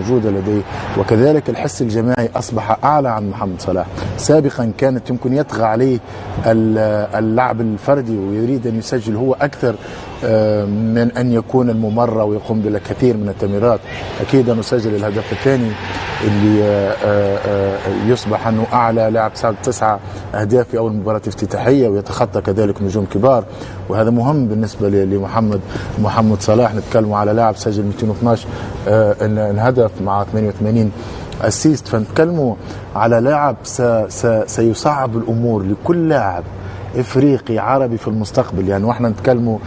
موجودة لديه، وكذلك الحس الجماعي أصبح أعلى عن محمد صلاح. سابقا كانت يمكن يطغى عليه اللعب الفردي ويريد أن يسجل هو أكثر من أن يكون الممرة ويقوم بالكثير من التمريرات. أكيد أنه سجل الهدف الثاني اللي يصبح أنه أعلى لاعب سجل 9 أهداف في أول مباراة افتتاحية، ويتخطى كذلك نجوم كبار، وهذا مهم بالنسبة لمحمد صلاح. نتكلم على لاعب سجل 212 الهدف مع 88 أسيست، فنتكلموا على لاعب سيصعب الأمور لكل لاعب افريقي عربي في المستقبل. يعني واحنا نتكلموا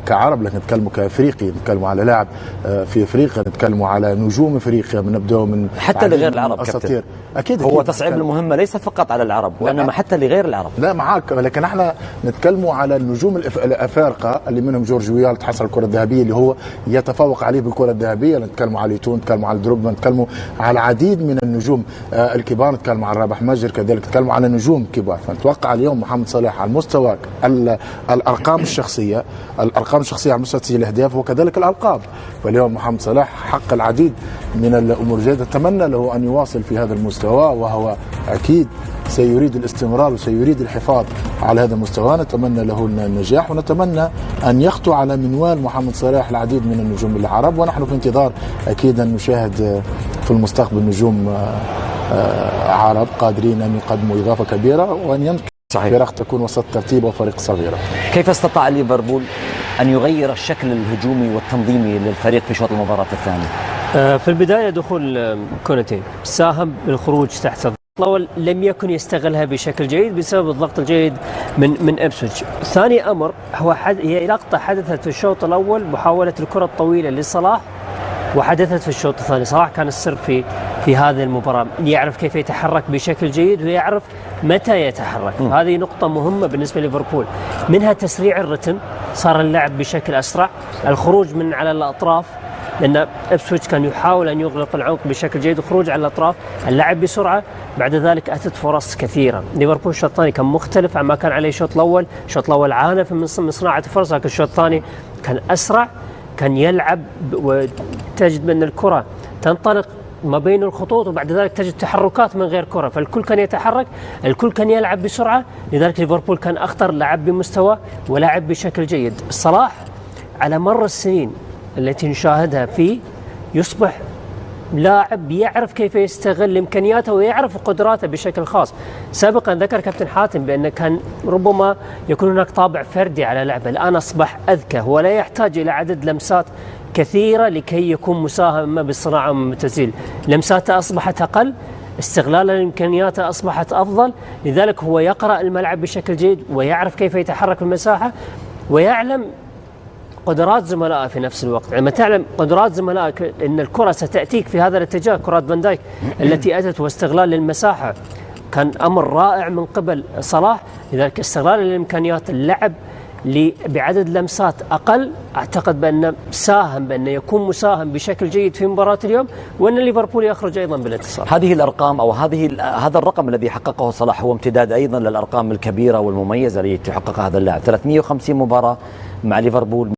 كعرب، لكن نتكلموا كافريقي، نتكلموا على لاعب في افريقيا، نتكلموا على نجوم افريقيا، بنبداوا من حتى لغير العرب كابتن. اكيد هو تصعيب المهمه ليست فقط على العرب وانما حتى لغير العرب. لا معاك، لكن احنا نتكلموا على النجوم الافارقه اللي منهم جورج ويال تحصل الكره الذهبيه اللي هو يتفوق عليه بالكره الذهبيه. نتكلموا على ليتون، نتكلموا على دروجبا، نتكلموا على العديد من النجوم الكبار، نتكلموا على رابح مجر كذلك، نتكلموا على نجوم كبار. فنتوقع اليوم محمد صلاح على المستوى الارقام الشخصيه على مستوى تسجيل الاهداف وكذلك الالقاب. فاليوم محمد صلاح حقق العديد من الامور الجيده، اتمنى له ان يواصل في هذا المستوى، وهو اكيد سيريد الاستمرار وسيريد الحفاظ على هذا المستوى. نتمنى له النجاح، ونتمنى ان يخطو على منوال محمد صلاح العديد من النجوم العرب، ونحن في انتظار اكيد ان نشاهد في المستقبل نجوم عرب قادرين ان يقدموا اضافه كبيره، وان يمكن فرق تكون وسط ترتيب وفريق صغيرة. كيف استطاع ليفربول أن يغير الشكل الهجومي والتنظيمي للفريق في شوط المباراة الثاني؟ في البداية دخول كوناتي ساهم بالخروج تحت الضغط الأول، لم يكن يستغلها بشكل جيد بسبب الضغط الجيد من إبسويتش. ثاني أمر هي لقطة حدثت في الشوط الأول، محاولة الكرة الطويلة لصلاح، وحدثت في الشوط الثاني. صلاح كان السر في هذه المباراة، يعرف كيف يتحرك بشكل جيد ويعرف متى يتحرك. هذه نقطة مهمة بالنسبة لليفربول، منها تسريع الرتم، صار اللعب بشكل أسرع، الخروج من على الأطراف، لأن إبسويتش كان يحاول أن يغلق العمق بشكل جيد، وخروج على الأطراف، اللعب بسرعة. بعد ذلك أتت فرص كثيرة. ليفربول الشوط الثاني كان مختلف عما كان عليه الشوط الأول. الشوط الأول عانى من صناعة الفرص، لكن الشوط الثاني كان أسرع، كان يلعب، وتجد أن الكرة تنطلق ما بين الخطوط، وبعد ذلك تجد تحركات من غير كرة، فالكل كان يتحرك، الكل كان يلعب بسرعة. لذلك ليفربول كان أخطر، لعب بمستوى ولعب بشكل جيد. صلاح على مر السنين التي نشاهدها فيه يصبح لاعب يعرف كيف يستغل إمكانياته ويعرف قدراته بشكل خاص. سابقا ذكر كابتن حاتم بأن كان ربما يكون هناك طابع فردي على لعبه، الآن أصبح أذكى، ولا يحتاج إلى عدد لمسات كثيرة لكي يكون مساهم بالصناعة من التسجيل. لمساته أصبحت أقل، استغلال الإمكانيات أصبحت أفضل، لذلك هو يقرأ الملعب بشكل جيد، ويعرف كيف يتحرك في المساحة، ويعلم قدرات زملائه في نفس الوقت. لما تعلم قدرات زملائك أن الكرة ستأتيك في هذا الاتجاه، كرات فان دايك التي أتت واستغلال المساحة كان أمر رائع من قبل صلاح. لذلك استغلال الإمكانيات، اللعب بعدد لمسات أقل، أعتقد بأنه ساهم بأنه يكون مساهم بشكل جيد في مباراة اليوم، وأن ليفربول يخرج أيضا بالانتصار. هذه الأرقام أو هذا الرقم الذي حققه صلاح هو امتداد أيضا للأرقام الكبيرة والمميزة التي حققها هذا اللاعب. 350 مباراة مع ليفربول.